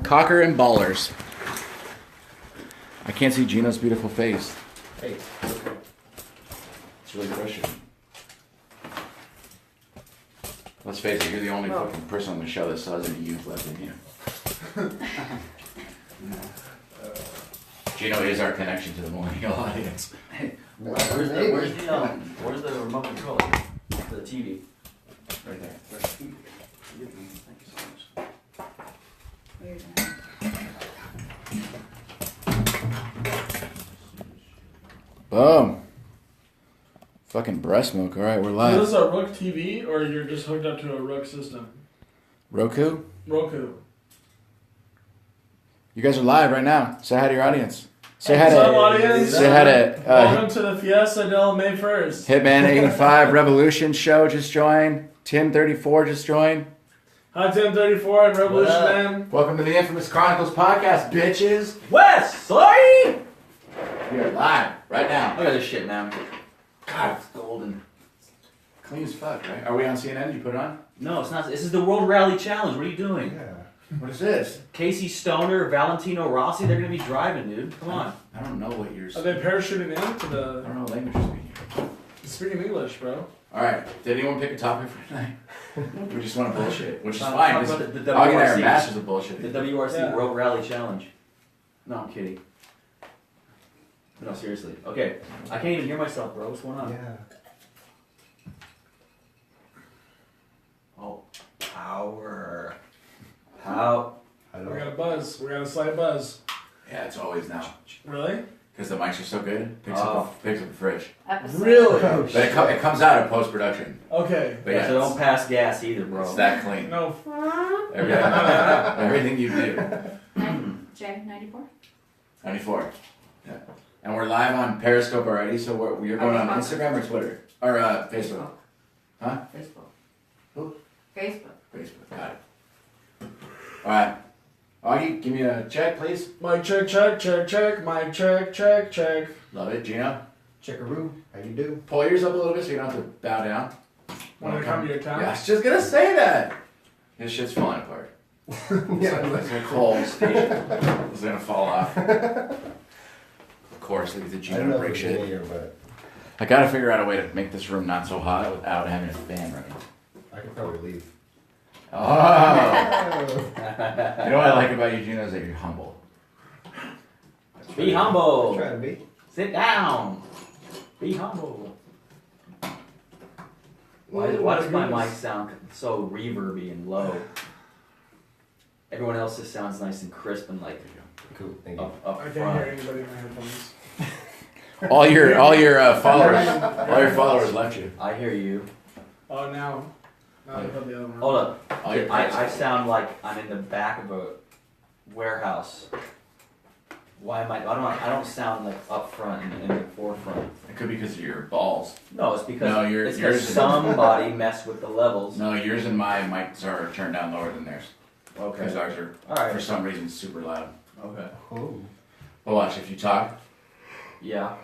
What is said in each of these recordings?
Cocker and Ballers. I can't see Gino's beautiful face. Hey. It's really frustrating. Let's face it, you're the only fucking person on the show that still has any youth left in you. Gino is our connection to the millennial audience. Where's the remote control for the TV? Right there. Thank you so much. Weird. Boom. Fucking breast milk. All right, we're Is live. this a Rook TV or you're just hooked up to a Rook system? Roku? Roku. You guys are live right now. Say hi to your audience. Say hi What's up, to audience? say hi to Welcome to the Fiesta del May 1st. Hitman 85 Revolution show just joined. Tim 34 just joined. Hi, Tim 34 and Revolution What up? Man. Welcome to the Infamous Chronicles podcast, bitches. Wes, sorry! We are live right now. Look at this shit, man. God, it's golden. Clean as fuck, right? Are we on CNN? Did you put it on? No, it's not. This is the World Rally Challenge. What are you doing? Yeah. What is this? Casey Stoner, Valentino Rossi, they're gonna be driving, dude. Come on. I don't know what you're Are they parachuting into I the don't know what language you're speaking. speaking English, bro? Alright, did anyone pick a topic for tonight? We just want to bullshit, which is Talk fine. about Augie the and I are WRC. masters of bullshit. The WRC Yeah. World Rally Challenge. No, I'm kidding. No, seriously. Okay. I can't even hear myself, bro. What's going on? Yeah. Oh, power. How? I We don't got a buzz. We got a slight buzz. Yeah, it's always now. Really? Because the mics are so good, it picks Oh. up the fridge. Episode. Really? But it comes out in post-production. Okay. But yeah, So don't pass gas either, bro. it's that clean. No. Everything you do. J94? 94. Yeah. And we're live on Periscope already, so you're going on Instagram or Twitter? Or Facebook? Huh? Facebook. Who? Facebook. Facebook. Got it. Alright. Oggy, give me a check, please. Mic check, check, check, check. Mic check, check, check. Love it. Gino, Checkaroo. How you do? pull yours up a little bit so you don't have to bow down. Want to come to your town? Yeah, I was just gonna say that. This shit's falling apart. Yeah. It's a coal station. It's gonna fall off. Of course, look at the I don't Gino know break if it's shit. here, but I gotta figure out a way to make this room not so hot without having a fan running. I could probably leave. Oh! You know what I like about you, Gino, is that you're humble. Be humble. Trying to be. Sit down. Be humble. Why does my mic sound so reverby and low? Everyone else just sounds nice and crisp and like Cool. Thank you. up I can't front. hear anybody in my headphones. All your followers left you. I hear you. Oh, now. Now they put the other one. Hold up. All your I sound like I'm in the back of a warehouse. Why am I don't sound like up front in the forefront. It could be because of your balls. No, it's because No, it's yours because is- somebody messed with the levels. No, yours and my mics are turned down lower than theirs. Because Okay. ours are, for Alright. some reason, super loud. Okay. Oh. But watch, if you talk, Yeah.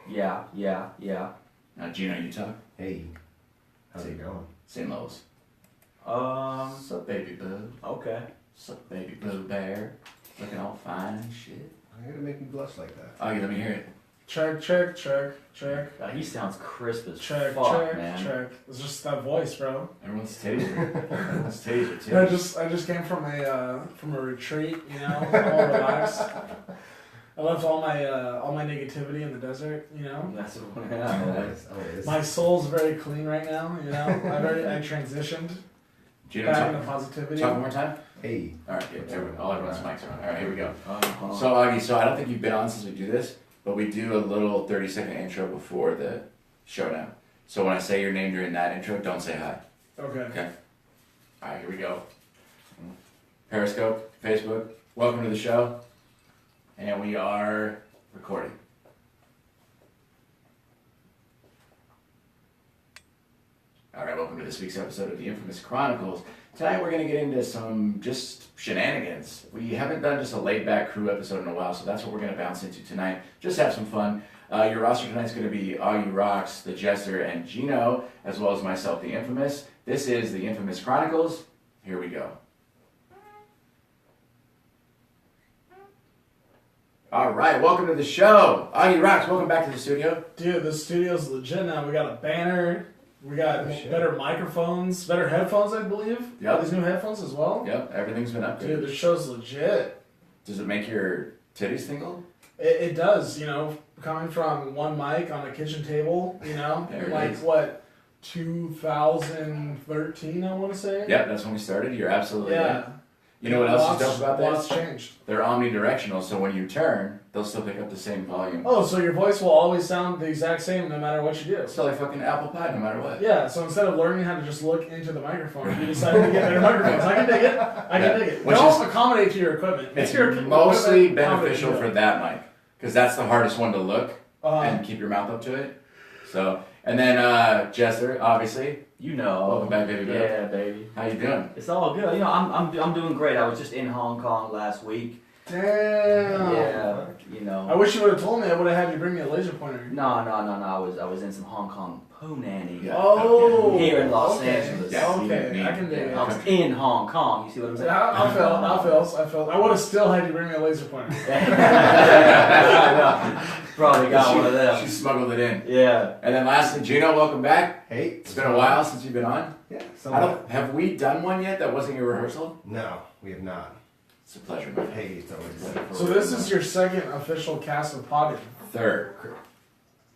Yeah. now Gino, you talk, Hey. How's it going? same levels. Um. What's up, baby boo? Okay. What's up, baby blue bear? Looking all fine and shit. I gotta make me blush like that. Augie, let me hear it. Check, check, check, check. God, he sounds crisp as Check, fuck, check, man. check. It's just that voice, bro. Everyone's taser. Everyone's taser, too. I just came from a retreat, you know, all relaxed. I left all my negativity in the desert, you know. That's what Always. Always. My soul's very clean right now, you know. I transitioned Gino, back talk into positivity. one more time? Hey. Alright, yeah, all everyone's mics are on. Alright, here we go. Uh-huh. So, Augie, I don't think you've been on since we do this, but we do a little 30-second intro before the showdown. So when I say your name during that intro, don't say hi. Okay. Alright, here we go. Periscope, Facebook, welcome to the show. And we are recording. Alright, welcome to this week's episode of the Infamous Chronicles. Tonight we're going to get into some just shenanigans. We haven't done just a laid-back crew episode in a while, so that's what we're going to bounce into tonight. Just have some fun. Your roster tonight's going to be Oggy Rocks, the Jester, and Gino, as well as myself, the Infamous. This is the Infamous Chronicles. Here we go. All right, welcome to the show. Oggy Rocks, welcome back to the studio. Dude, the studio's legit now. We got a banner. We got Oh, shit. better microphones, better headphones, I believe. Yep. These new headphones as well. Yep, everything's been upgraded. Dude, the show's legit. Does it make your titties tingle? It does, you know, coming from one mic on a kitchen table, you know, There it like is. what, 2013, I want to say. Yep, that's when we started. You're absolutely right. Yeah. You know what else Lots- is dope about Lots this? changed. They're omnidirectional, so when you turn, they'll still pick up the same volume. Oh, so your voice will always sound the exact same no matter what you do. It's still like fucking apple pie, no matter what. Yeah, so instead of learning how to just look into the microphone, you decided to get better microphones. I can dig it. I can dig it. Which They all is- accommodate to your equipment. It's Your mostly equipment accommodates beneficial you. for that mic, because that's the hardest one to look Uh, and keep your mouth up to it. So, and then Jester, obviously. You know. Welcome back, baby girl. Yeah, baby. How you doing? It's all good. You know, I'm doing great. I was just in Hong Kong last week. Damn. Yeah, you I know. wish you would have told me. I would have had you bring me a laser pointer. No. I was in some Hong Kong poo nanny. Yeah. Oh. Here in Los okay. Angeles. Yeah, you Okay, need- I can dig yeah. it. I was in Hong Kong. You see what I'm saying? I felt. I would have still had you bring me a laser pointer. Probably got She- one of them. She smuggled it in. Yeah. And then lastly, Gino, welcome back. Hey. It's been a while since you've been on. Yeah. Have we done one yet that wasn't your rehearsal? No, we have not. It's a pleasure, man. Hey, it's always So this is your second official cast of Podding. Third.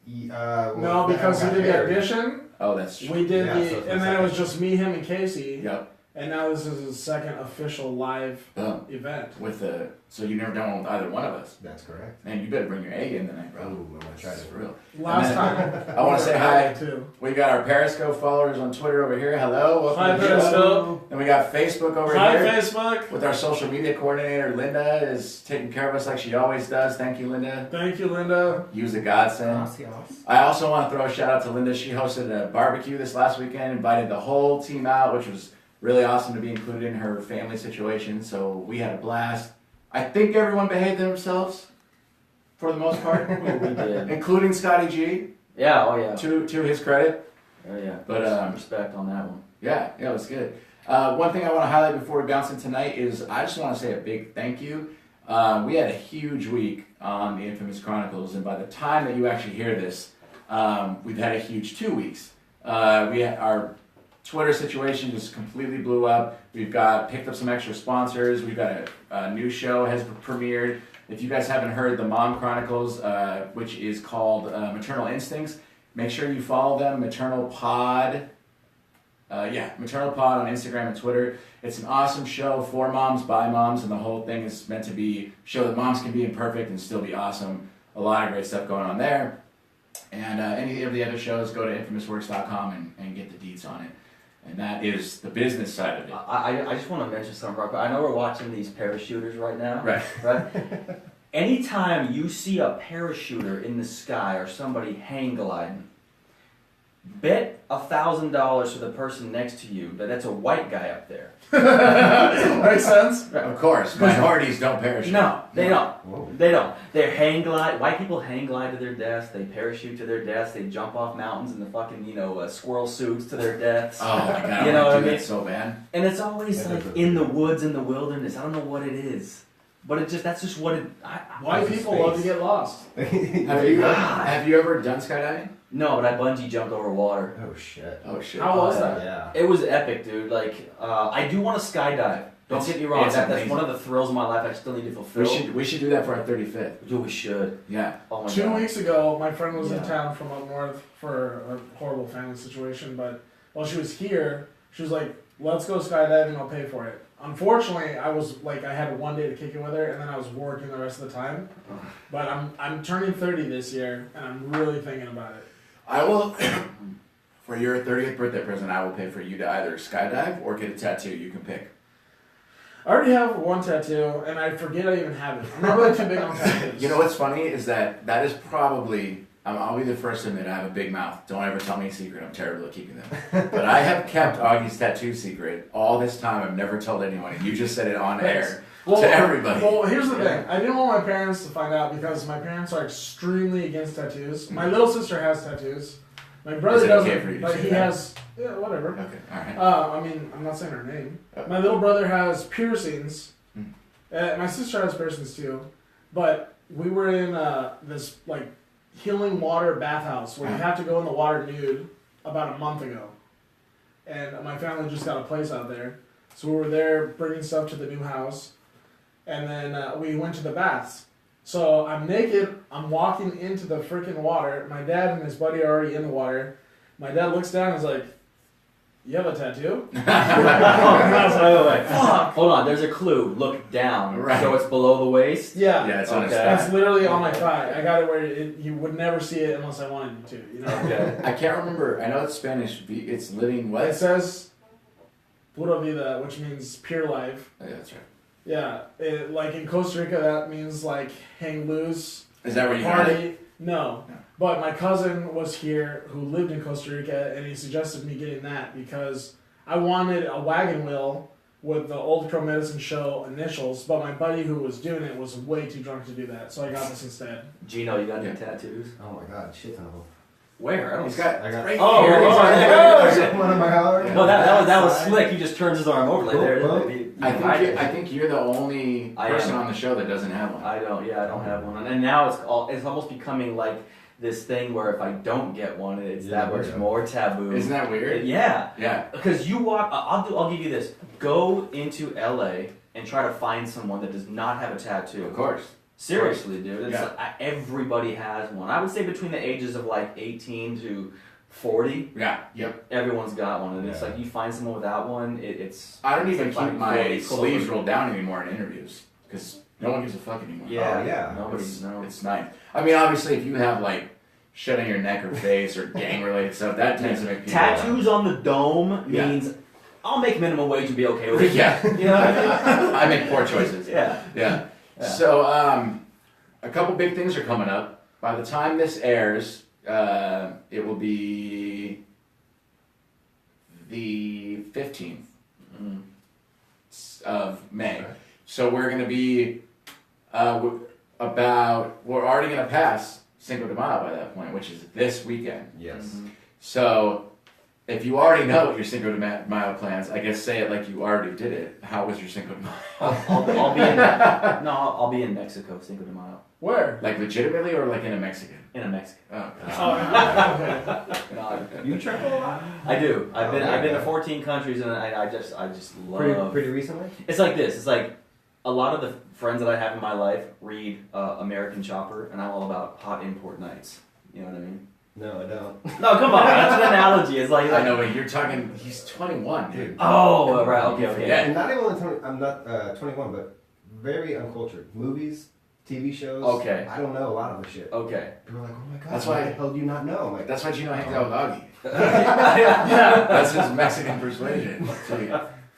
No, because you did the audition. Oh, that's true. We did Yeah, so the, it's and the then it was second. just me, him, and Casey. Yep. And now this is his second official live Boom. event. With the so you've never done one with either one of us. That's correct. Man, you better bring your A in tonight, Oh, bro. I'm gonna try This is to. real. Last And time. I want to say hi. Too. We got our Periscope followers on Twitter over here. Hello. Welcome Hi, to the show. Periscope. And we got Facebook over Hi, here. Facebook. With our social media coordinator, Linda, is taking care of us like she always does. Thank you, Linda. Thank you, Linda. Use a godsend. I also want to throw a shout out to Linda. She hosted a barbecue this last weekend, invited the whole team out, which was really awesome to be included in her family situation. So we had a blast. I think everyone behaved themselves for the most part, We did. including Scotty G, Yeah. Oh yeah. to his credit. Oh yeah. But, respect on that one. Yeah, it was good. One thing I want to highlight before we bounce in tonight is I just want to say a big thank you. We had a huge week on the Infamous Chronicles, and by the time that you actually hear this, we've had a huge 2 weeks. Our Twitter situation just completely blew up. We've picked up some extra sponsors. We've got a new show has premiered. If you guys haven't heard the Mom Chronicles, which is called Maternal Instincts, make sure you follow them, Maternal Pod. Maternal Pod on Instagram and Twitter. It's an awesome show for moms, by moms, and the whole thing is meant to show that moms can be imperfect and still be awesome. A lot of great stuff going on there. And any of the other shows, go to infamousworks.com and get the deets on it. And that is the business side of it. I just want to mention something real quick. I know we're watching these parachuters right now. Right. Right. Anytime you see a parachuter in the sky or somebody hang gliding, bet $1,000 for the person next to you that's a white guy up there. Makes sense. Of course, minorities don't parachute. No, they don't. Whoa. They don't. They hang glide. White people hang glide to their deaths. They parachute to their deaths. They jump off mountains in the fucking squirrel suits to their deaths. Oh my god, I You know want what to do I that mean? so bad. And it's always That like is a- in the woods, in the wilderness. I don't know what it is, but that's just what it. White people love to get lost. Have you ever done skydiving? No, but I bungee jumped over water. Oh shit. Oh shit. How was that? Yeah. It was epic, dude. Like, I do want to skydive. Don't It's- get me wrong. it's That's amazing. one of the thrills of my life I still need to fulfill. We should do that for our 35th. Dude, we should. Yeah. Oh my 2 god. weeks ago, my friend was in Yeah. town from up north for a horrible family situation, but while she was here, she was like, let's go skydiving, I'll pay for it. Unfortunately, I had 1 day to kick it with her, and then I was working the rest of the time. But I'm turning 30 this year, and I'm really thinking about it. I will, for your 30th birthday present, I will pay for you to either skydive or get a tattoo. You can pick. I already have one tattoo, and I forget I even have it. I'm not really too big on tattoos. You know what's funny is that is probably, I'll be the first to admit I have a big mouth. Don't ever tell me a secret. I'm terrible at keeping them. But I have kept Augie's tattoo secret all this time. I've never told anyone. And you just said it on air to everybody. Well, here's the thing. I didn't want my parents to find out because my parents are extremely against tattoos. My little sister has tattoos. My brother Is it doesn't, okay for you to but say he that? has. Yeah, whatever. Okay, all right. I mean, I'm not saying her name. Oh. My little brother has piercings. Hmm. My sister has piercings too, but we were in this like healing water bathhouse where you have to go in the water nude about a month ago, and my family just got a place out there, so we were there bringing stuff to the new house, and then we went to the baths. So I'm naked. I'm walking into the freaking water. My dad and his buddy are already in the water. My dad looks down and is like, "You have a tattoo?" And I was like, "Fuck!" Hold on, there's a clue. Look down. Right. So it's below the waist? Yeah. Yeah, it's on his Okay. back. It's literally on my thigh. I got it where you would never see it unless I wanted you to. You know. Okay. I can't remember. I know it's Spanish. It's living what? It says "Pura vida," which means pure life. Oh, yeah, that's right. Yeah, like in Costa Rica, that means like hang loose, Is that where you got it? party. No, No. but my cousin was here who lived in Costa Rica, and he suggested me getting that because I wanted a wagon wheel with the Old Crow Medicine Show initials, but my buddy who was doing it was way too drunk to do that, so I got this instead. Gino, you got any Yeah. tattoos? Oh my god, shit ton of them. Where? I don't He's got. I got- right Oh, here. oh, I got one in my house. No, that was Side. slick. He just turns his arm over like there. Well, I think you're the only I person am. on the show that doesn't have one. I don't have one, and now it's almost becoming like this thing where if I don't get one, it's Yeah, that much yeah. more taboo. Isn't that weird? Yeah, Yeah. because you walk. I'll give you this. Go into LA and try to find someone that does not have a tattoo. Of course. Seriously, dude. It's Yeah. like, everybody has one. I would say between the ages of like 18 to 40, Yeah. Yep. everyone's got one, and it's Yeah. like you find someone without one, it's I don't it's even like keep finding my 40 sleeves clovers. rolled down anymore in interviews because no one gives a fuck anymore. Yeah, Oh, yeah. Nobody It's, knows. it's nice. I mean, obviously, if you have like shit on your neck or face or gang-related stuff, that tends to make people. Tattoos on the dome Yeah. means I'll make minimum wage and be okay with it. Yeah. You know what I mean? I make poor choices. Yeah. Yeah. Yeah. So, a couple big things are coming up. By the time this airs, it will be the 15th Mm. of May. Okay. So we're going to be we're already going to pass Cinco de Mayo by that point, which is this weekend. Yes. Mhm. So if you already know your Cinco de Mayo plans, I guess say it like you already did it. How was your Cinco de Mayo? I'll be in I'll be in Mexico Cinco de Mayo. Where? Like legitimately or like in a Mexican? In a Mexican. Oh, Oh, okay. No, You travel a lot? I do. I've been Okay. to 14 countries and I just love. Pretty recently? It's like this. It's like a lot of the friends that I have in my life read American Chopper, and I'm all about hot import nights. You know what I mean? No, I don't. No, come on. That's an analogy. It's like, I know, but you're talking. He's 21, dude. Oh, right. Okay. Yeah. And not even 20, I'm not 21, but very uncultured. Movies, TV shows. Okay. I don't know a lot of the shit. Okay. People are like, oh my god, That's how why- the hell do you not know? I'm like, That's why Gino hangs out with Oggy. Yeah. That's his Mexican persuasion.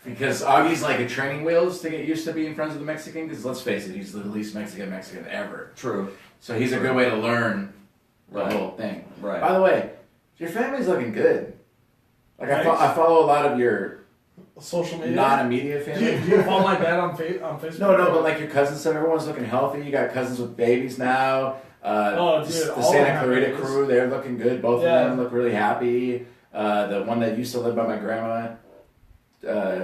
Because Oggy's like a training wheels to get used to being friends with a Mexican. Because let's face it, he's the least Mexican ever. True. So he's a good way to learn the Right. whole thing. Right. By the way, your family's looking good. Like Thanks. I follow a lot of your Social media. non-immediate Do family. you follow my dad on Facebook? No, but like your cousins, stuff. Everyone's looking healthy. You got cousins with babies now. Oh, dude, the all Santa of them have Clarita babies. crew, they're looking good. Both Yeah. of them look really happy. The one that used to live by my grandma,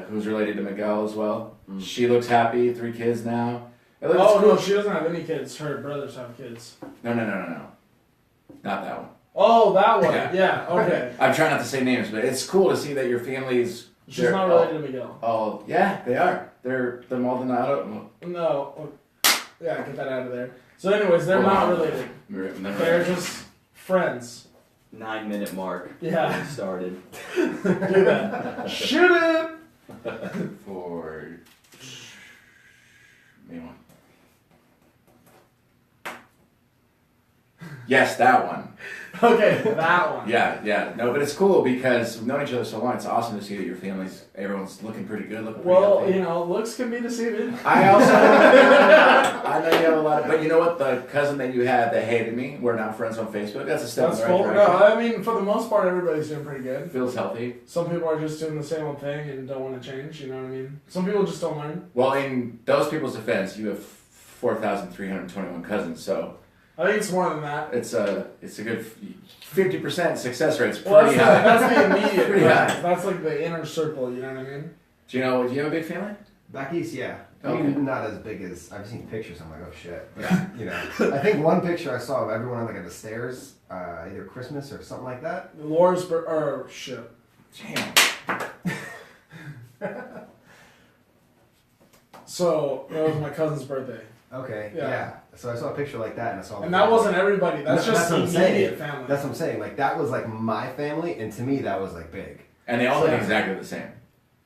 who's related to Miguel as well. Mm. She looks happy. 3 kids now. It looks Oh cool. no, she doesn't have any kids. Her brothers have kids. No. Not that one. Oh, that one. Yeah. Yeah. Okay. I'm trying not to say names, but it's cool to see that your family's. She's they're not related to Miguel. Oh, yeah, they are. They're the Maldonado. No. Yeah, get that out of there. So, anyways, they're Hold not on. related. Never They're just friends. 9-minute mark. Yeah. Started. Do that. Shoot it. for me one. Yes, that one. Okay, that one. Yeah. No, but it's cool because we've known each other so long. It's awesome to see that your family's, everyone's looking pretty good, looking pretty Well, healthy. you know, looks can be deceiving. I also, I know you have a lot of, but you know what? The cousin that you had that hated me, we're now friends on Facebook. That's a step That's in the right cool. No, direction. I mean, for the most part, everybody's doing pretty good. Feels healthy. Some people are just doing the same old thing and don't want to change. You know what I mean? Some people just don't learn. Well, in those people's defense, you have 4,321 cousins, so I think it's more than that. it's a good 50% success rate. It's pretty Well, high. that's the immediate. Pretty friends. high. That's like the inner circle. You know what I mean? Do you have a big family? back east, yeah. I mean, Okay. not as big as I've seen pictures. I'm like, oh shit. But, Yeah. you know, I think one picture I saw of everyone on like at the stairs, either Christmas or something like that. Laura's or shit. Damn. So it was my cousin's birthday, Okay. Yeah. Yeah. So I saw a picture like that, and I saw. and that wasn't everybody. That's No, just that's what I'm immediate saying. family. That's what I'm saying. Like that was like my family, and to me that was like big. And they all look Yeah. exactly the same.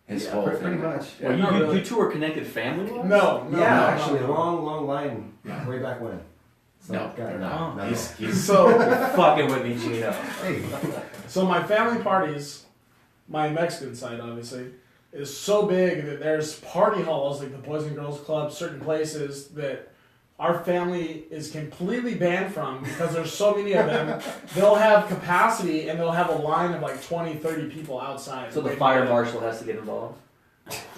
His Yeah, whole Pretty family. much. Yeah. Well, not you really. two are connected family wise? no, Yeah, actually, no. a long line Yeah. way back when. So, No, God, they're not. no, no. He's So You're fucking with me, Gino. Hey, So my family parties, my Mexican side obviously, is so big that there's party halls like the Boys and Girls Club, certain places that our family is completely banned from because there's so many of them. They'll have capacity and they'll have a line of like 20, 30 people outside. So the waiting fire to- marshal has to get involved?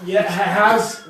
Yeah,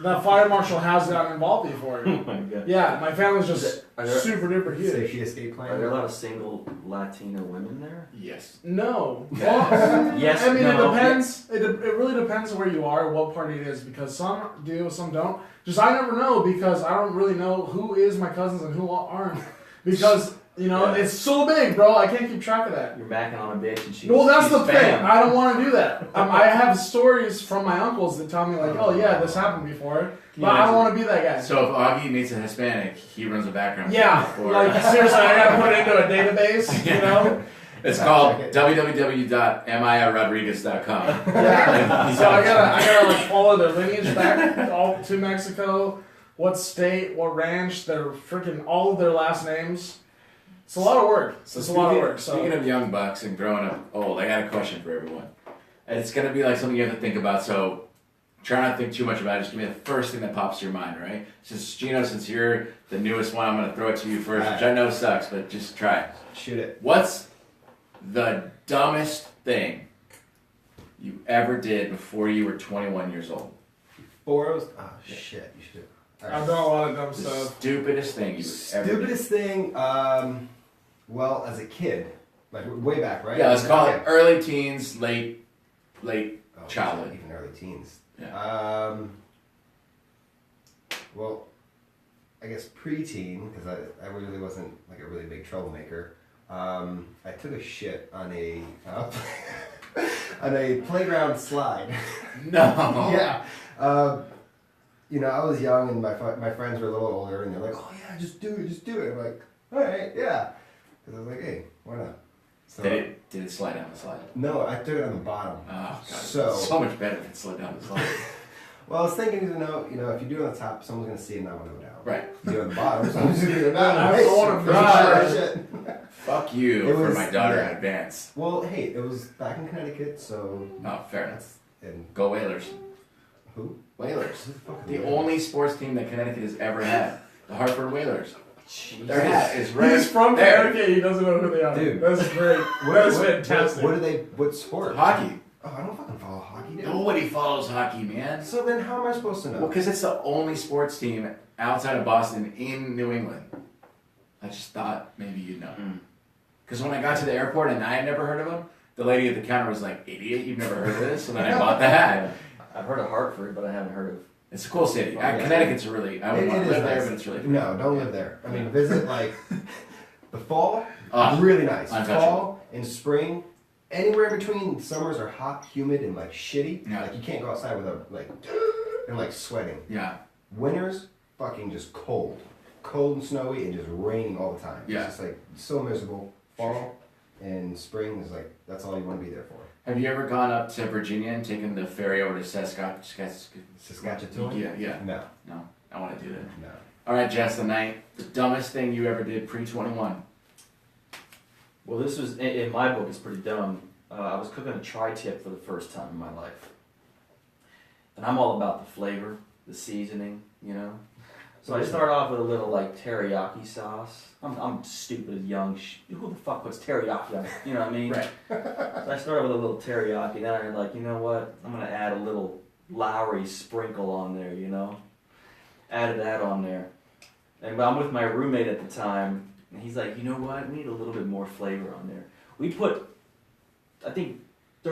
the fire marshal has gotten involved before. Oh my god. Yeah, my family's just Are there, super duper huge. safety escape plan. are there a lot of single Latino women there? yes. No. Yeah. Well, Yes, I mean, no, it depends. It really depends where you are, what party it is, because some do, some don't. Just I never know because I don't really know who is my cousins and who aren't. Because, you know, Yeah. it's so big, bro. I can't keep track of that. You're macking on a bitch and she's Well, that's she's the thing. fam. I don't want to do that. I have stories from my uncles that tell me, like, oh, yeah, this happened before. Can you But I don't imagine? want to be that guy. So if Oggy meets a Hispanic, he runs a background check Yeah, before. like, seriously, I gotta put it into a database, you know? It's Yeah, called check it. www.miarodriguez.com. Yeah. So I gotta like follow their lineage back all to Mexico. What state, what ranch, their freaking all of their last names. It's a lot of work. So It's a lot of work. Speaking So of young bucks and growing up old, I got a question for everyone. And it's gonna be like something you have to think about. So try not to think too much about it. Just give me the first thing that pops to your mind, right? Since Gino, since you're the newest one, I'm gonna throw it to you first, which I know sucks, but just try it. Shoot it. What's the dumbest thing you ever did before you were 21 years old? Oh shit! You should. I've done a lot of dumb The stuff. stupidest thing you ever did. Stupidest thing. Well, as a kid, like way back, right? Yeah, let's call it Okay. early teens, late Oh, childhood. even early teens. Yeah. Well, I guess preteen because I really wasn't like a really big troublemaker. I took a shit on a on a playground slide. No. Yeah. You know, I was young and my friends were a little older and they're like, "Oh yeah, just do it." I'm like, "All right, yeah." Because I was like, "Hey, why not?" So Did it slide down the slide? no, I took it on the bottom. Oh, God. So- So much better than slid down the slide. Well, I was thinking, you know, if you do it on the top, someone's gonna see it and not want to go down. Right. You do it on the bottom, someone's gonna go down. I don't wanna For die. sure, shit. Fuck you It for was- my daughter yeah. in advance. Well, hey, it was back in Connecticut, so Oh, fair enough. and Go Whalers. who? Whalers. Who the fuck are The they? only sports team that Connecticut has ever had. The Hartford Whalers. Jesus. Their hat is right He's from there. Connecticut. He doesn't know who they are. Dude. That's great. That's fantastic. What do they? What sport? Hockey. Oh, I don't fucking follow hockey, dude. Nobody follows hockey, man. So then, how am I supposed to know? Well, because it's the only sports team outside of Boston in New England. I just thought maybe you'd know. Mm. Because when I got to the airport and I had never heard of them, the lady at the counter was like, "Idiot, you've never heard of this?" So then I bought the hat. I've heard of Hartford, but I haven't heard of. It's a cool city. Oh, yeah. Connecticut's a really, I would It want to is live there, nice. but it's really cool. No, don't live there. I mean, visit like the fall. Oh, Really nice. untouchable. Fall and spring, anywhere in between. Summers are hot, humid, and like shitty. Yeah. Like you can't go outside without like and like sweating. yeah. Winters, fucking just cold and snowy, and just raining all the time. Yeah. It's just like so miserable. Fall and spring is like that's all you want to be there for. Have you ever gone up to Virginia and taken the ferry over to Saskatchewan? Yeah, yeah. No, No, I want to do that. no. All right, Jess, the night, the dumbest thing you ever did pre-21. Well, this was in my book. It's pretty dumb. I was cooking a tri-tip for the first time in my life, and I'm all about the flavor, the seasoning, you know. So I start off with a little like teriyaki sauce. I'm stupid, young. Who the fuck puts teriyaki on? You know what I mean? Right. So I started with a little teriyaki. Then I'm like, you know what? I'm gonna add a little Lowry sprinkle on there. You know, added that on there. And I'm with my roommate at the time, and he's like, you know what? We need a little bit more flavor on there. We put, I think,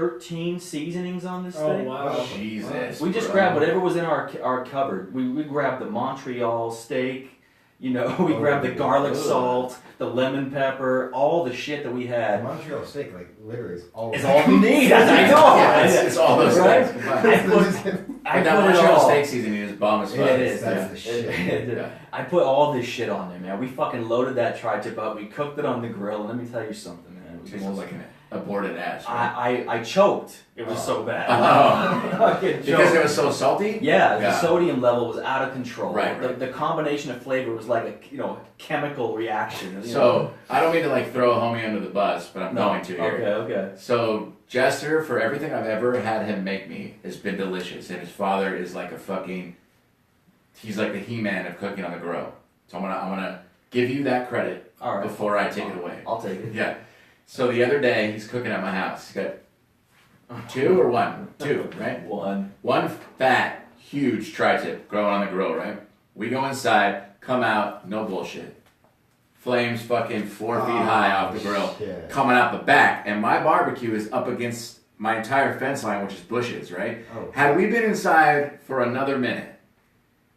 13 seasonings on this Oh thing. wow. Jesus. We just bro. grabbed whatever was in our cupboard. We grabbed the Montreal steak, we grabbed the garlic Ugh. salt, the lemon pepper, all the shit that we The had. Montreal steak, like literally, is all. It's all we need. I know. Yeah, it's all those Right? things combined. I put But that it Montreal all. steak seasoning is bomb as fuck. It is. That's yeah. the shit. Yeah. I put all this shit on there, man. We fucking loaded that tri-tip up. We cooked it on the grill. And let me tell you something, man. It was Tastes like an aborted ass. Right? I choked. It was so bad. Oh. Fucking Because choked. it was so salty. Yeah, the Yeah. sodium level was out of control. Right, right. The combination of flavor was like a chemical reaction. So I don't mean to like throw a homie under the bus, but I'm going to here. Okay. So Jester, for everything I've ever had him make me, has been delicious, and his father is like a fucking. He's like the He-Man of cooking on the grill. So I'm gonna give you that credit All right. before I take it away. I'll take it. Yeah. So the other day he's cooking at my house. He's got 2 or 1? 2, right? One fat, huge tri-tip growing on the grill, right? We go inside, come out, no bullshit. Flames fucking 4 feet high off the grill, shit. coming out the back, and my barbecue is up against my entire fence line, which is bushes, right? Oh. Had we been inside for another minute,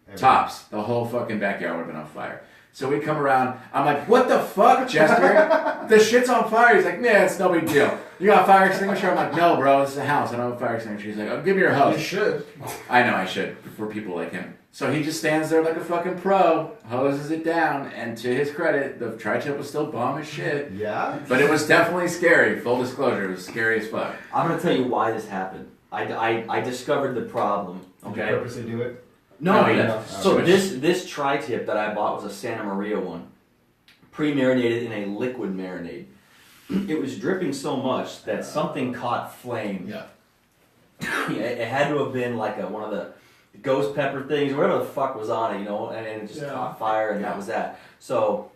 Everything. tops, the whole fucking backyard would have been on fire. So we come around, I'm like, what the fuck, Jester? The shit's on fire. He's like, yeah, it's no big deal. You got a fire extinguisher? I'm like, no, bro, this is a house. I don't have a fire extinguisher. He's like, oh, give me your You hose. should. I know I should, for people like him. So he just stands there like a fucking pro, hoses it down, and to his credit, the tri-tip was still bomb as shit. Yeah. But it was definitely scary, full disclosure, it was scary as fuck. I'm gonna tell you why this happened. I discovered the problem. Did you Okay. purposely do it? No, No, yeah. no. So Which- this tri-tip that I bought was a Santa Maria one, pre-marinated in a liquid marinade. It was dripping so much that something caught flame. Yeah. It had to have been like one of the ghost pepper things, or whatever the fuck was on it, and it just Yeah. caught fire, and Yeah. that was that. So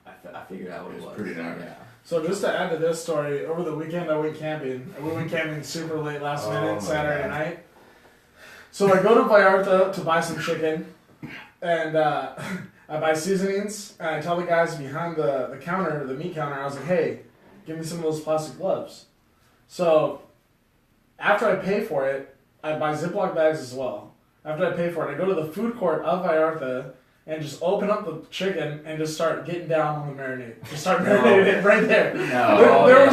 I figured out what it It was was. pretty dark. Yeah. So just to add to this story, over the weekend I went camping. And we went camping super late last Oh minute, my Saturday God. night. So I go to Vallarta to buy some chicken, and I buy seasonings, and I tell the guys behind the counter, the meat counter, I was like, hey, give me some of those plastic gloves. So after I pay for it, I buy Ziploc bags as well. After I pay for it, I go to the food court of Vallarta and just open up the chicken and just start getting down on the marinade. Just start marinating it right there. No. There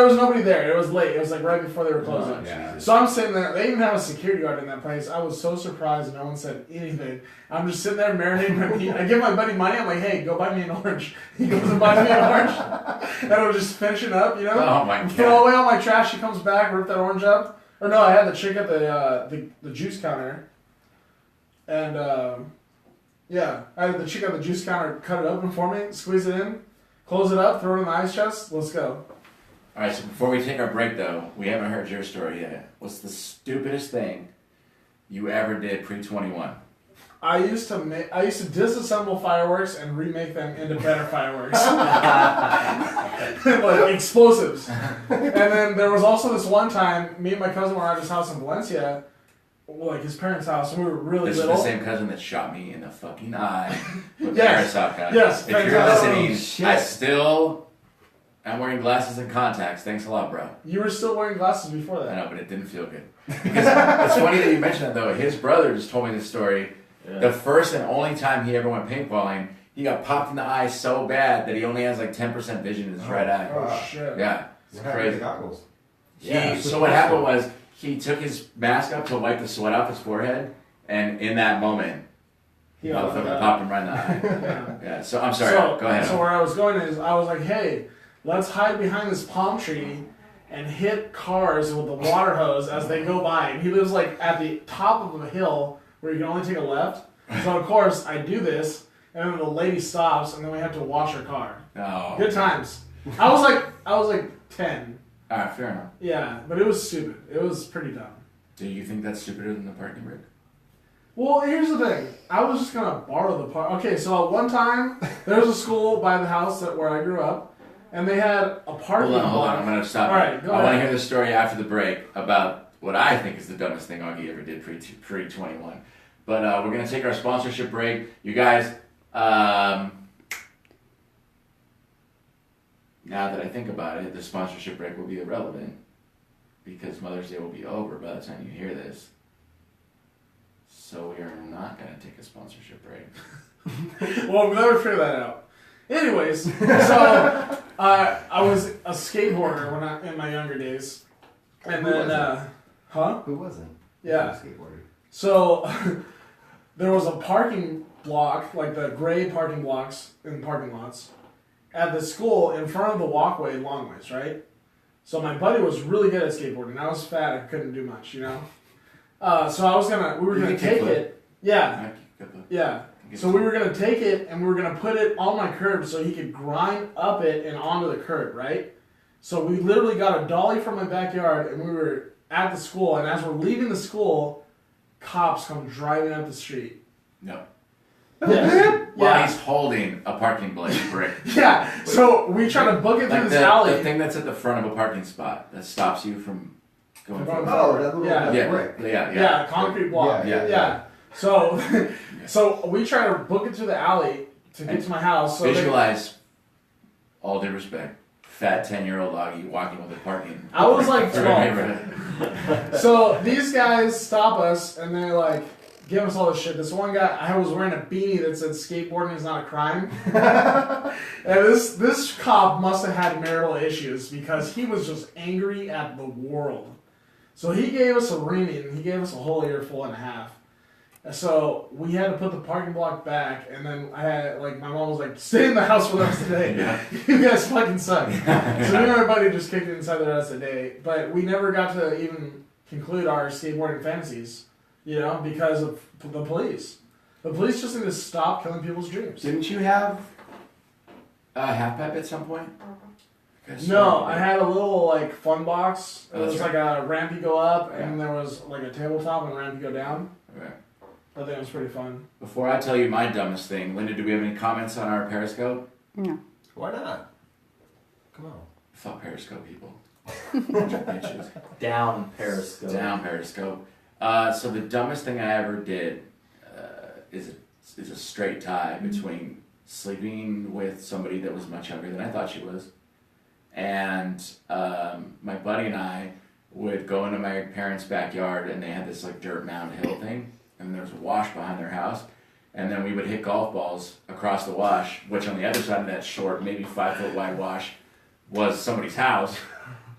was nobody there. It was late. It was like right before they were closing. Oh, Jesus. So I'm sitting there. They even have a security guard in that place. I was so surprised no one said anything. I'm just sitting there marinating my meat. I give my buddy money. I'm like, hey, go buy me an orange. He goes and buys me an orange. And I was just finishing up, Oh my Throw god. away all my trash. He comes back, rip that orange up. Or no, I had the chick at the juice counter. And yeah, I had the chick at the juice counter cut it open for me, squeeze it in, close it up, throw it in the ice chest. Let's go. Alright, so before we take our break though, we haven't heard your story yet. What's the stupidest thing you ever did pre-21? I used to disassemble fireworks and remake them into better fireworks, like explosives. And then there was also this one time, me and my cousin were at his house in Valencia, like his parents' house, and we were really This is little. the same cousin that shot me in the fucking eye with Yes. the airsoft gun. Yes, If you're fantastic. listening, Oh, shit. I still am wearing glasses and contacts. Thanks a lot, bro. You were still wearing glasses before I that. know, but it didn't feel good. Because it's funny that you mentioned that though. His brother just told me this story. The first and only time he ever went paintballing, he got popped in the eye so bad that he only has like 10% vision in his right eye. Oh shit. Yeah, it's What happened to crazy. the goggles? So what happened was he took his mask up to wipe the sweat off his forehead, and in that moment, He motherfucker popped him right in the eye. Yeah. Yeah. So I'm sorry. So, Go ahead. So where I was going is, I was like, hey, let's hide behind this palm tree and hit cars with the water hose as they go by. And he lives like at the top of a hill where you can only take a left. So of course I do this, and then the lady stops, and then we have to wash her car. No. Good times. I was like 10. All right, fair enough. Yeah, but it was stupid. It was pretty dumb. Do you think that's stupider than the parking brake? Well, here's the thing. I was just gonna borrow the park. Okay, so at one time there was a school by the house where I grew up, and they had a parking Hold on. lot. I'm gonna stop. All right, go I want to ahead. hear the story after the break about what I think is the dumbest thing Oggy ever did pre-21. But we're gonna take our sponsorship break. You guys, now that I think about it, the sponsorship break will be irrelevant because Mother's Day will be over by the time you hear this. So we are not going to take a sponsorship break. Well, I'm glad we figured that out. Anyways, so I was a skateboarder in my younger days, and Who then wasn't? huh? Who wasn't? Yeah. Who skateboarded? So there was a parking block, like the gray parking blocks in parking lots, at the school in front of the walkway long ways, right? So my buddy was really good at skateboarding. I was fat, I couldn't do much, you know? So we were You gonna can take kickflip. it. Yeah, Alright, get the- yeah. get So the- we were gonna take it and we were gonna put it on my curb so he could grind up it and onto the curb, right? So we literally got a dolly from my backyard and we were at the school, and as we're leaving the school, cops come driving up the street. No. Yeah. While he's holding a parking brick. Yeah. So we try to book it through Like this alley. the thing that's at the front of a parking spot that stops you from going From forward. Oh, that little Yeah. Yeah, brick. Yeah, concrete block. Yeah, Yeah. So, so we try to book it through the alley to get to my house. So Visualize, all due respect, fat 10-year-old Oggy walking with a parking. I was like through a 12. neighborhood. So these guys stop us and they're like, give us all this shit. This one guy, I was wearing a beanie that said skateboarding is not a crime. And this cop must have had marital issues because he was just angry at the world. So he gave us a reaming. He gave us a whole earful and a half. And so we had to put the parking block back, and then I had, like, my mom was like, stay in the house for the rest of the day. Yeah. You guys fucking suck. So me and my buddy just kicked it inside the rest of the day. But we never got to even conclude our skateboarding fantasies, you know, because of the police. The police just need to stop killing people's dreams. Didn't you have a half pipe at some point? No, I had a little, like, fun box. It Oh, that's was right. like a ramp you go up, and Yeah. there was, like, a tabletop and a ramp you go down. Okay. I think it was pretty fun. Before I tell you my dumbest thing, Linda, do we have any comments on our Periscope? No. Why not? Come on. Fuck Periscope people. Bunch of bitches. Down Periscope. Down Periscope. So the dumbest thing I ever did is a straight tie between sleeping with somebody that was much younger than I thought she was, and my buddy and I would go into my parents' backyard, and they had this like dirt mound hill thing, and there was a wash behind their house, and then we would hit golf balls across the wash, which on the other side of that short, maybe 5 foot wide wash, was somebody's house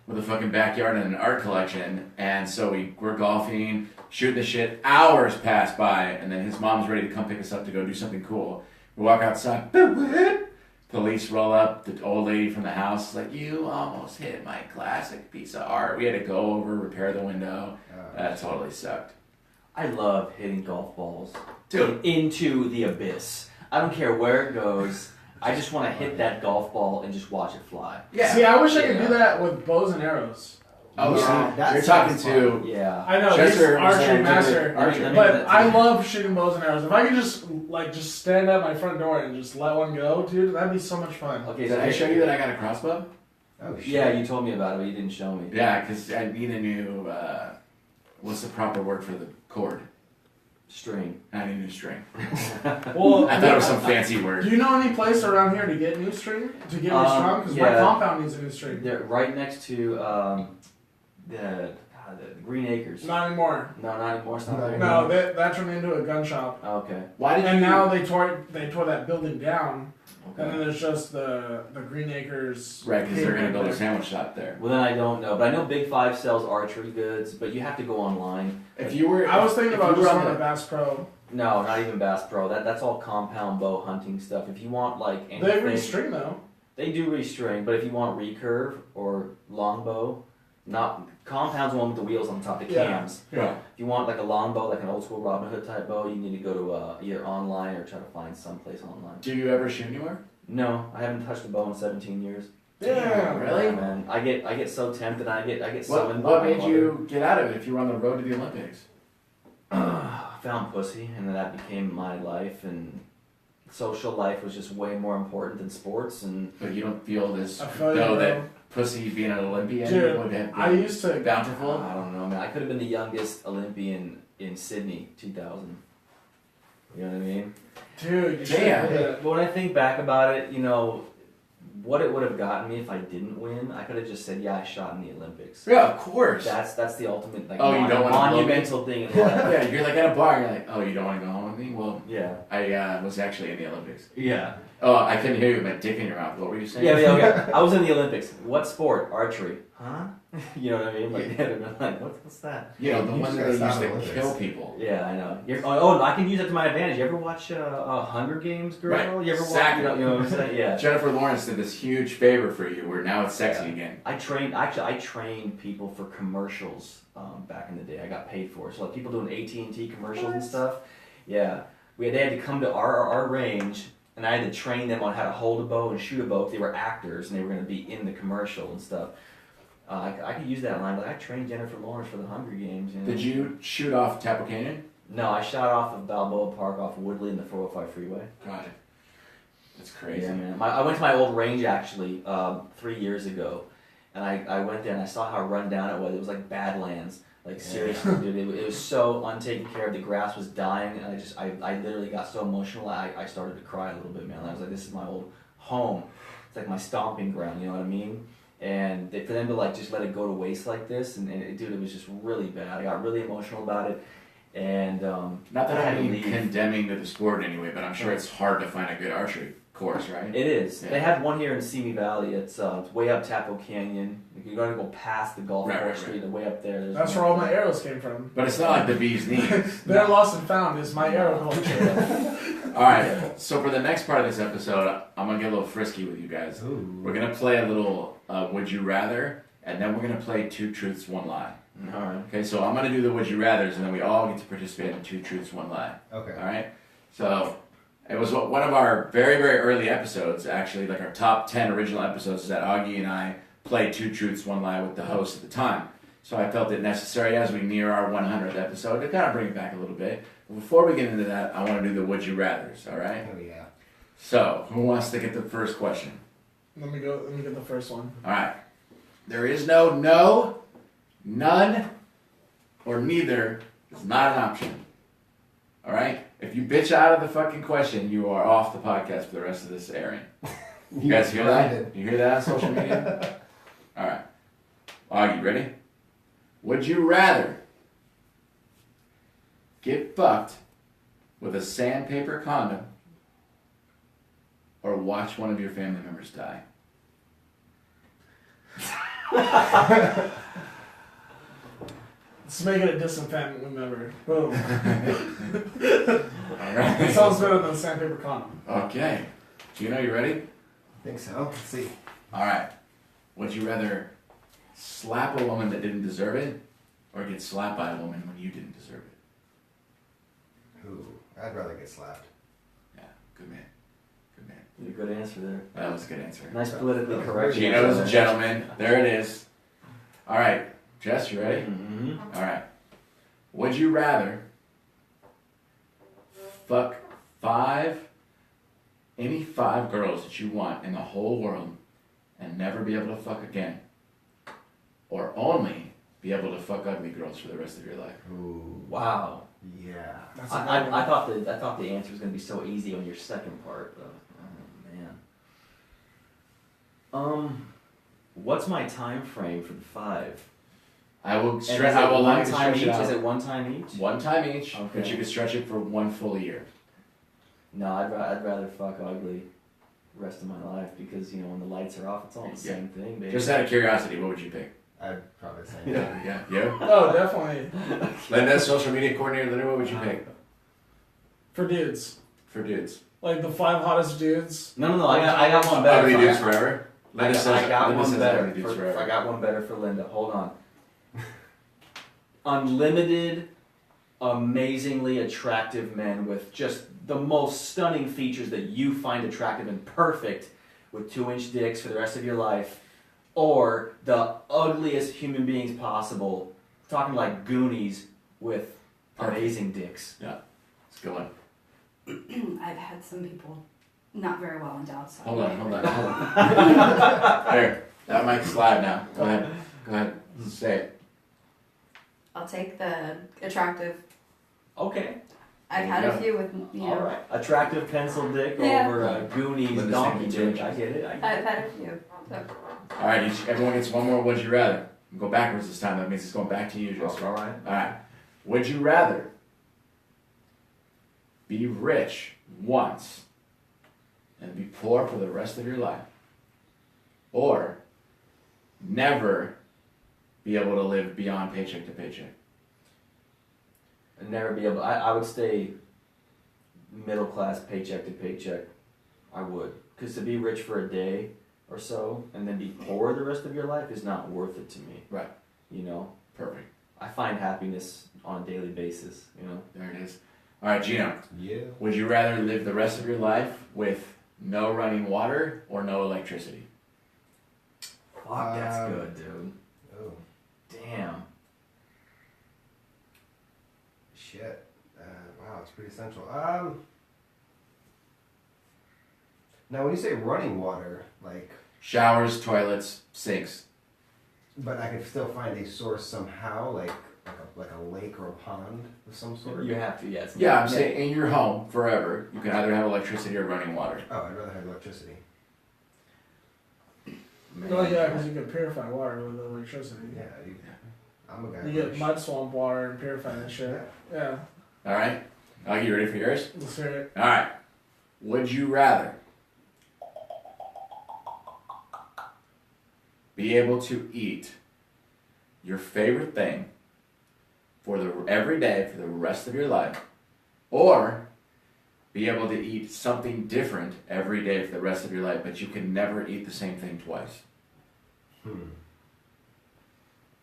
with a fucking backyard and an art collection. And so we were golfing, shooting the shit. Hours passed by, and then his mom's ready to come pick us up to go do something cool. We walk outside. Police roll up. The old lady from the house is like, "You almost hit my classic piece of art." We had to go over, repair the window. That totally sucked. I love hitting golf balls Dude. into the abyss. I don't care where it goes. I just want to hit that golf ball and just watch it fly. Yeah. See, I wish I could Yeah. do that with bows and arrows. Oh, Yeah, see, that you're talking sounds to Yeah. I know, Jester he's was archery saying master. archery. But I love shooting bows and arrows. If I could just stand at my front door and just let one go, dude, that'd be so much fun. Okay, Did I show you that I got a crossbow? Oh, shit. Yeah, you told me about it, but you didn't show me. Yeah, because I need a new, what's the proper word for the cord? String. I need a new string. Well, I thought it was some fancy word. do you know any place around here to get new string? To get new strung? Because my yeah. compound needs a new string. They're right next to the Green Acres. Not anymore. No, not anymore. It's not No. there. No, that turned into a gun shop. Oh, okay. Why did And you? now they tore that building down, and then Okay. there's just the Green Acres. Right, because they're gonna build a there. sandwich shop there. Well, then I don't know, but I know Big Five sells archery goods, but you have to go online. If you were, I was thinking if about you were just on going to the, Bass Pro. No, not even Bass Pro. That's all compound bow hunting stuff. If you want like anything, They restring though. They do restring, but if you want recurve or longbow, not compound's the one with the wheels on top, the Yeah. cams. yeah. If you want like a longbow, like an old school Robin Hood type bow, you need to go to either online or try to find someplace online. Do you ever shoot anywhere? No, I haven't touched a bow in 17 years. Damn, really? Yeah, man, I get so tempted. I get so What, in. what made you get out of it if you were on the road to the Olympics? I found pussy, and then that became my life, and social life was just way more important than sports. And But you don't feel this, I feel you, though, bro. that pussy being an Olympian Dude, would have I been used to. bountiful? I don't know, man. I could have been the youngest Olympian in Sydney, 2000. You know what I mean? Dude, you should Damn. have did But when I think back about it, you know, what it would have gotten me if I didn't win, I could have just said, yeah, I shot in the Olympics. Yeah, of course. That's the ultimate like Oh, you don't wanna blow me? monumental thing in life. Yeah, you're like at a bar, and you're like, oh, you don't want to go home with me? Well, Yeah. I was actually in the Olympics. Yeah. Oh, I couldn't hear you with my dick in your mouth. What were you saying? Yeah. I was in the Olympics. What sport? Archery. Huh? You know what I mean? Like, they'd have been like, what's that? You know, the You one just that they gotta used stop to Olympics. kill people. Yeah, I know. Oh, I can use it to my advantage. You ever watch Hunger Games, girl? Right. You ever Exactly. watch? You know what I'm saying? Yeah. Jennifer Lawrence did this huge favor for you where now it's sexy again. I trained people for commercials back in the day. I got paid for it. So like people doing AT&T commercials and stuff. Yeah, they had to come to our range, and I had to train them on how to hold a bow and shoot a bow. If they were actors and they were going to be in the commercial and stuff. I could use that line, but I trained Jennifer Lawrence for the Hunger Games. You know? Did you shoot off Tapple Canyon? No, I shot off of Balboa Park off Woodley in the 405 freeway. Got it. That's crazy. Yeah, man. I went to my old range actually 3 years ago, and I went there and I saw how run down it was. It was like Badlands. Like seriously, dude, it was so untaken care of. The grass was dying, and I literally got so emotional. I started to cry a little bit, man. I was like, this is my old home. It's like my stomping ground. You know what I mean? And for them to like just let it go to waste like this, and dude, it was just really bad. I got really emotional about it, and Not that I had I'm to leave. condemning the sport in any way, but I'm sure it's hard to find a good archery course, right? It is. Yeah. They have one here in Simi Valley. It's way up Tapo Canyon. You're going to go past the golf Right, course right, street and way up there. There's That's one where all there. my arrows came from. But it's not like the bee's knees. They're lost and found is my arrow culture. All right, so for the next part of this episode, I'm going to get a little frisky with you guys. Ooh. We're going to play a little Would You Rather, and then we're going to play Two Truths, One Lie. All right. Okay, so I'm going to do the Would You Rathers, and then we all get to participate in Two Truths, One Lie. Okay. All right? So it was one of our very, very early episodes, actually, like our top 10 original episodes, is that Oggy and I played Two Truths, One Lie with the host at the time. So I felt it necessary as we near our 100th episode to kind of bring it back a little bit. But before we get into that, I want to do the Would You Rathers, all right? Oh yeah. So, who wants to get the first question? Let me get the first one. All right. There is no, none, or neither is not an option. All right? If you bitch out of the fucking question, you are off the podcast for the rest of this airing. You guys hear that? You hear that on social media? All right. Augie, ready? Would you rather get fucked with a sandpaper condom or watch one of your family members die? Let's make it a disinfectant member. Boom. All It right. sounds better than sandpaper condom. Okay. Gino, you ready? I think so. Let's see. All right. Would you rather slap a woman that didn't deserve it or get slapped by a woman when you didn't deserve it? Ooh, I'd rather get slapped. Yeah, good man. Good man. You did a good answer there. That was a good answer. Nice politically correct. Gino's a gentleman. There it is. All right. Jess, you ready? Mm-hmm. All right. Would you rather fuck any five girls that you want in the whole world and never be able to fuck again? Or only be able to fuck ugly girls for the rest of your life? Ooh. Wow. Yeah. That's a I good one. thought the answer was going to be so easy on your second part. Oh man. What's my time frame for the 5? I will And is stretch. it I will one like to time stretch each? it out. Is it one time each? One time each, Okay. but you could stretch it for 1 full year. No, I'd rather fuck ugly the rest of my life because you know when the lights are off, it's all the Yeah. same thing, baby. Just out of curiosity, what would you pick? I'd probably say Yeah. You? Oh, definitely. Linda, social media coordinator, Linda, what would you pick For dudes. for dudes? Like the 5 hottest dudes. No, I got one better. Ugly for- dudes forever? I got Linda one says better. ugly dudes For, forever. I got one better for Linda. Hold on. Unlimited, amazingly attractive men with just the most stunning features that you find attractive and perfect with 2-inch dicks for the rest of your life, or the ugliest human beings possible, talking like Goonies with Perfect. amazing dicks. Let's go on. I've had some people not very well endowed. So Hold on. There. That might slide now. Go ahead. Say it. I'll take the attractive. Okay. I've had Yeah. a few with, you know. All right. Attractive pencil dick Yeah. over Goonies Linda's donkey thinking dick. too. I get it. I've had a few. So. All right, everyone gets one more. Would you rather? Go backwards this time. That means it's going back to you, Jester. All right. All right. Would you rather be rich once and be poor for the rest of your life, or never be able to live beyond paycheck to paycheck? And never be able. I would stay middle class, paycheck to paycheck. I would, because to be rich for a day or so and then be poor the rest of your life is not worth it to me. Right. You know. Perfect. I find happiness on a daily basis. You know. There it is. All right, Gino. Yeah. Would you rather live the rest of your life with no running water or no electricity? Fuck, that's good, dude. Oh, Damn. shit. Wow, it's pretty essential. Now, when you say running water, like, Showers, toilets, sinks. but I could still find a source somehow, like a lake or a pond of some sort. You have to, yes. Yeah, I'm saying in your home forever, you can either have electricity or running water. Oh, I'd rather have electricity. Man. Oh yeah, because you can purify water with electricity. Yeah, I'm a guy. You who- get mud swamp water and purify that shit. Yeah. All right? Are you ready for yours? Let's hear it. All right. Would you rather be able to eat your favorite thing every day for the rest of your life, or be able to eat something different every day for the rest of your life, but you can never eat the same thing twice?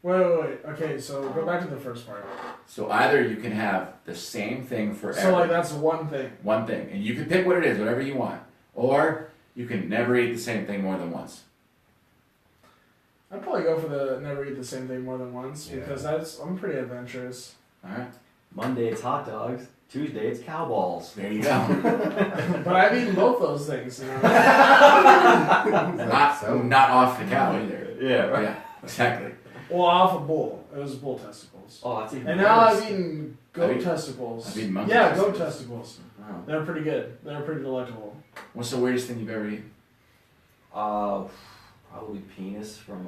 Wait. Okay, so go back to the first part. So either you can have the same thing forever, So like that's one thing. one thing, and you can pick what it is, whatever you want, or you can never eat the same thing more than once. I'd probably go for the never eat the same thing more than once Yeah. because I'm pretty adventurous. All right, Monday it's hot dogs. Tuesday it's cow balls. there you go. But I've eaten both those things. You know? not off the cow either. Yeah, right. Yeah, exactly. Well, off a bull. It was bull testicles. Oh, that's even And now worse. I've eaten goat I've eaten- testicles. I've eaten monkey Yeah, testicles. goat testicles. Oh. They're pretty good. They're pretty delectable. What's the weirdest thing you've ever eaten? Probably penis from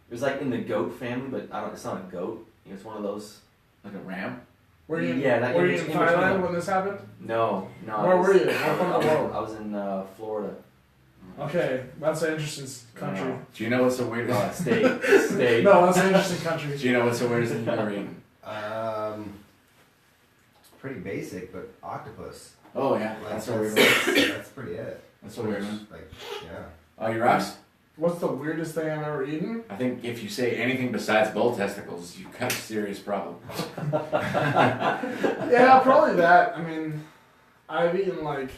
It was like in the goat family, but it's not a goat. It's one of those. Like a ram? Were you in, Yeah, that were in you in between. Thailand when this happened? No. Where were you? Where from the world? I was in Florida. Okay, that's an interesting country. Do you know what's the weirdest? State. No, that's an interesting country. Do you know what's the weirdest thing you've ever eaten? It's pretty basic, but octopus. Oh yeah, Like, that's a weird one. That's pretty it. That's a weird one. Like, yeah. Oh, you rocks? What's the weirdest thing I've ever eaten? I think if you say anything besides bull testicles, you've got a serious problem. Yeah, probably that. I mean, I've eaten like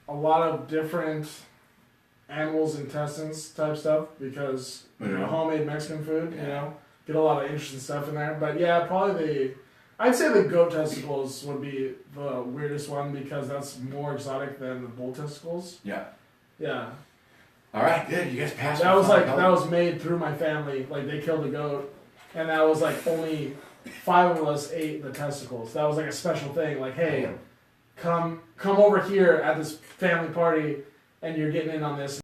a lot of different animals' intestines type stuff because Yeah. homemade Mexican food, you know, get a lot of interesting stuff in there. But yeah, probably I'd say the goat testicles would be the weirdest one because that's more exotic than the bull testicles. Yeah. Yeah. All right, good. You guys passed. That with was flying that was made through my family. Like they killed a goat, and that was like only 5 of us ate the testicles. That was like a special thing. Like, hey, come over here at this family party, and you're getting in on this,